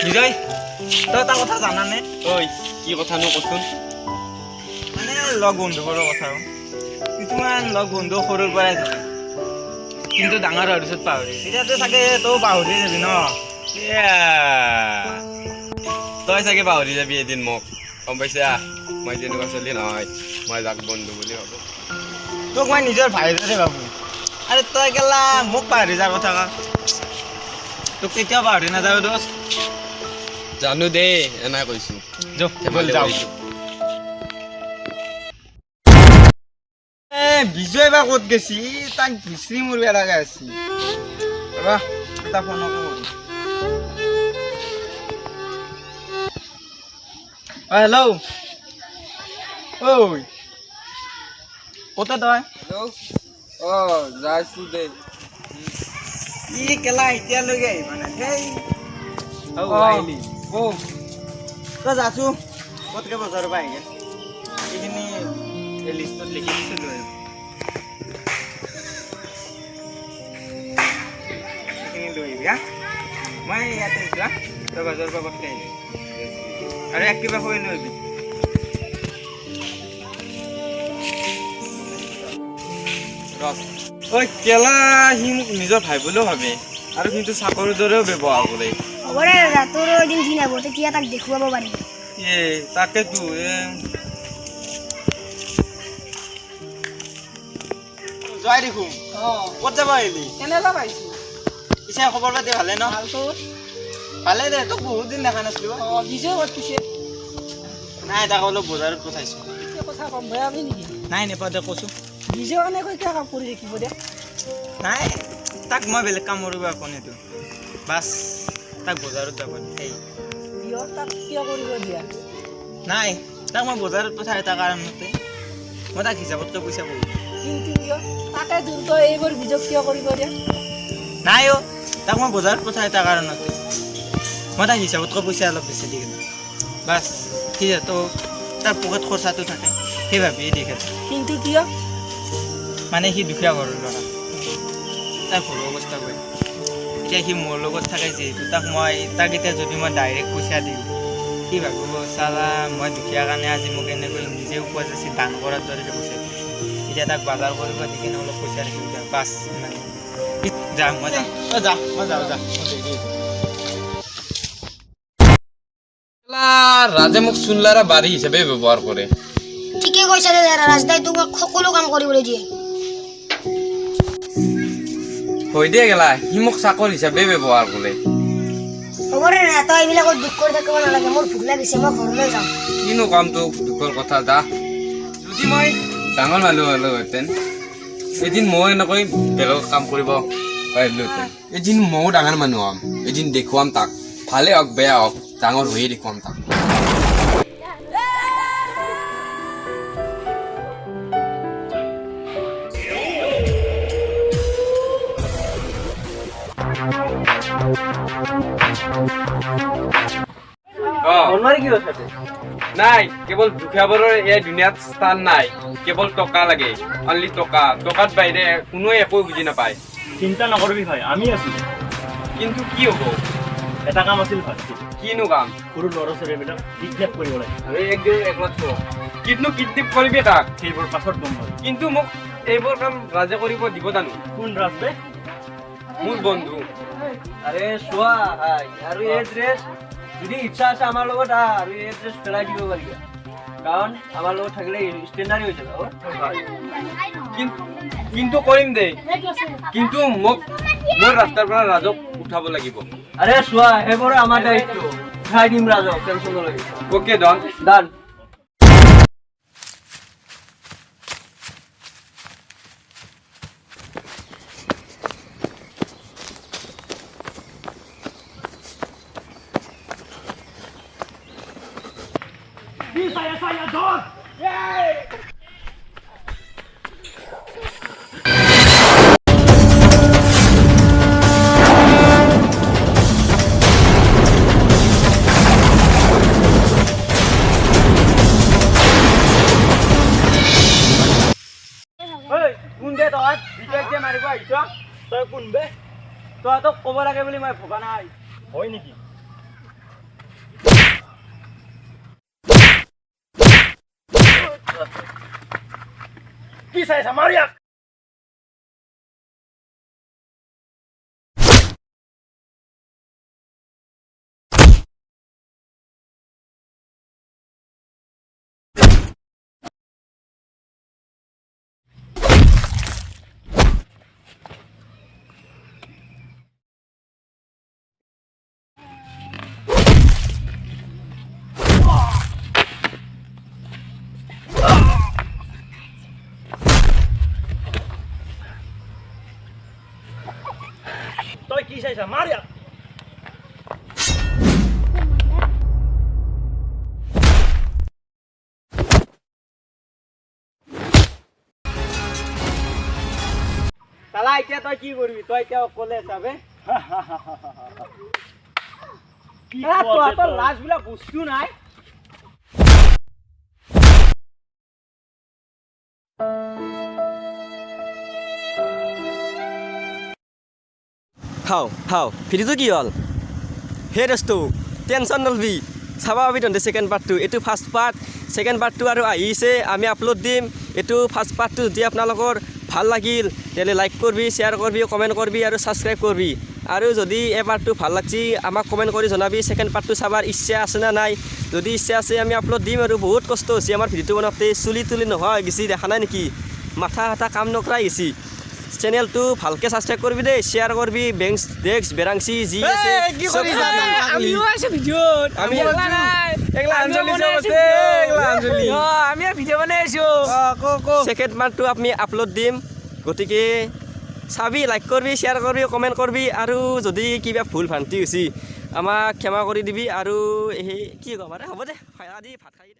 বিজয় তই এটা কথা জানানে? ঐ কি কথানো কচোন? মানে লগ বন্ধুবোৰৰ কথা কিছুমান লগ বন্ধু সৰুৰ পৰাই থাকে কিন্তু ডাঙৰ হোৱাৰ পিছত পাহৰি এতিয়াতো চাগে তই পাহৰি যাবি ন? তই চাগে পাহৰি যাবি এদিন মোক গম পাইছা মই তেনেকুৱা চলি নহয় মই যাক বন্ধু বুলি ভাবো তোক মই নিজৰ ভাইৰ দৰে ভাবো আৰে তই কেলা মোক পাহৰি যোৱাৰ কথা কা তোক কেতিয়াও পাহৰি নাযাওঁ দোষ জানো দেই এনাই কৈছো বিজয় বা ক'ত গেছি তাক বিচাৰি মোৰ বেয়া লগা আছে এটা ফোন হেল্ল' ঐ ক'তে তই যাইছো দে ই কেলা এতিয়ালৈকে আহিবা নাই সেই তই যাচো ক'তকে বজাৰৰ পৰা আহি এইখিনি লিষ্টত লিখি দিছোঁ লৈ এইখিনি লৈ আহিবি হা মই ইয়াতে যোৱা তই বজাৰৰ পৰা ক'তকে আহিবি আৰু এক কিবা হৈ লৈ আহিবি ঐ কেলা সি মোক নিজৰ ভাই বুলিও ভাবে আৰু কিন্তু চাকৰিৰ দৰেও ব্যৱহাৰ কৰে হ'বৰে দাদা তোৰ এদিন দিন আহিব তেতিয়া তাক দেখুৱাব পাৰিম তাকেতো যোৱাই দেখোঁ ক'ত যাব আহিলি কেনেকুৱা পাইছো পিছে খবৰ পাতি ভালে ন ভালে দে তোক বহুত দিন দেখা নাছিলো বিজয় ক'ত পিছে নাই তাক অলপ বজাৰত পঠাইছোঁ কথা কম বেয়া পাবি নেকি নাই নেপাওঁ দে কৈছোঁ বিজয় এনেকৈ কিয় কাম কৰি থাকিব দে নাই তাক মই বেলেগ কাম কৰিব একো নিদিওঁ বাছ তাক বজাৰত যাব সেই দিয় তাক কিয় কৰিব দিয়া নাই তাক মই বজাৰত পঠাই এটা কাৰণতে মই তাক হিচাপতকৈ পইচা কৰোঁ কিন্তু কিয় তাকে দূৰ তই এইবোৰ বিজয় কিয় কৰিব দিয়া নাই তাক মই বজাৰত পঠাই এটা কাৰণতে মই তাক হিচাপতকৈ পইচা অলপ বেছি দি কিনে বাছ যিহেতু তাৰ পকেট খৰচাটো থাকে সেই ভাবিয়ে দি খেলে কিন্তু কিয় মানে সি দুখীয়া ঘৰৰ ল'ৰা তাৰ ঘৰৰ অৱস্থা বেয়া এতিয়া সি মোৰ লগত থাকে যিহেতু তাক এতিয়া যদি মই ডাইৰেক্ট পইচা দিওঁ সি ভাবিব চালা মই দুখীয়া কাৰণে আজি মোক এনেকৈ নিজে উপজাইছি দান কৰাৰ দৰে পইচা এতিয়া তাক বজাৰ কৰিব দি কিনে অলপ পইচা ৰাখিব দিয়া বাছ ইমান যাম মই যাওঁ ৰাজে মোক চুনলাৰা বাৰী হিচাপে ব্যৱহাৰ কৰে ঠিকে কৈছে দে ৰাজদাই তোক সকলো কাম কৰিবলৈ দিয়ে হৈ দিয়ে গেলা সি মোক চাকৰ হিচাপে ব্যৱহাৰ কৰে হ'বৰে দাদা তই এইবিলাকত দুখ কৰি থাকিব নালাগে মোৰ ভোক লাগিছে মই ঘৰলৈ যাওঁ কিনো কাম তোক দুখৰ কথা যা যদি মই ডাঙৰ মানুহ হ'লোহেঁতেন এদিন মই এনেকৈ বেলেগত কাম কৰিব পাৰিলোহেঁতেন এদিন ময়ো ডাঙৰ মানুহ হ'ম এদিন দেখুৱাম তাক ভালে হওক বেয়া হওক ডাঙৰ হৈয়ে দেখুৱাম তাক নাই কেৱল দুখীয়াবোৰৰ এই দুনিয়াত স্থান নাই কেৱল টকা লাগে অনলি টকাত বাহিৰে কোনোৱে একো বুজি নাপায় চিন্তা নকৰিবি ভাই আমি আছো কিন্তু কি হ'ব এটা কাম আছিল ভাবছি কিনো কাম সৰু ল'ৰা ছোৱালীবিলাক কিডনেপ কৰিব লাগে আৰু একমাত্ৰ কিডনেপ কৰিবি কাক সেইবোৰ পাছত গম পাবি কিন্তু মোক এইবোৰ কাম ৰাজে কৰিব দিব জানো কোন ৰাজবে মোৰ বন্ধু আৰে চোৱা আৰু এই ড্ৰেছ যদি ইচ্ছা আছে আমাৰ লগত আৰু এই ড্ৰেছ পেলাই দিব পাৰিবা কাৰণ আমাৰ লগত থাকিলে ষ্টেণ্ডাৰ্ড হৈ যাব কিন্তু কৰিম দেই কিন্তু মোক মোৰ ৰাস্তাৰ পৰা ৰাজক উঠাব লাগিব আৰে চোৱা সেইবোৰ আমাৰ দায়িত্ব উঠাই দিম ৰাজক টেনশ্যন নল'বি অ'কে ডন ডান ঐ কোন দে তই বিকেট যে মাৰিব আহিছ তই কোন বে তই তোক ক'ব লাগে বুলি মই ভবা নাই হয় নেকি কি চাইছা মাৰ ইয়াক তই কি চাইছা মাৰ ইয়াক চালা এতিয়া তই কি কৰিবি তই এতিয়া অকলে যাবে কি তহঁতৰ লাজ বোলা বস্তু নাই হাও ভিডিঅ'টো কি হ'ল সেই দোস্তু টেনশ্যন নলবি চাবা পাবি তহঁতে ছেকেণ্ড পাৰ্টটো এইটো ফাৰ্ষ্ট পাৰ্ট ছেকেণ্ড পাৰ্টটো আৰু আহিছে আমি আপলোড দিম এইটো ফাৰ্ষ্ট পাৰ্টটো যদি আপোনালোকৰ ভাল লাগিল তেতিয়াহ'লে লাইক কৰিবি শ্বেয়াৰ কৰিবি কমেণ্ট কৰিবি আৰু ছাবস্ক্ৰাইব কৰিবি আৰু যদি এই পাৰ্টটো ভাল লাগছি আমাক কমেণ্ট কৰি জনাবি ছেকেণ্ড পাৰ্টটো চাবাৰ ইচ্ছা আছে নে নাই যদি ইচ্ছা আছে আমি আপলোড দিম আৰু বহুত কষ্ট হৈছে আমাৰ ভিডিঅ'টো বনাওঁতে চুলি তুলি নোহোৱা হৈ গৈছে দেখা নাই নেকি মাথা এটা কাম নকৰাই গৈছে চেনেলটো ভালকৈ ছাবস্ক্ৰাইব কৰিবি দেই শ্বেয়াৰ কৰিবি বেংছ ডেক্স বেৰাংচি যি আছে আমিও আছে ভিডিঅ'ত আমি আমি ভিডিঅ' বনাই আছো ছেকেণ্ড পাৰ্টটো আমি আপলোড দিম গতিকে চাবি লাইক কৰিবি শ্বেয়াৰ কৰিবি কমেণ্ট কৰিবি আৰু যদি কিবা ভুল ভ্ৰান্তি হৈছে আমাক ক্ষমা কৰি দিবি আৰু সেই কি ক'ম আৰে হ'ব দে আজি ভাত খাই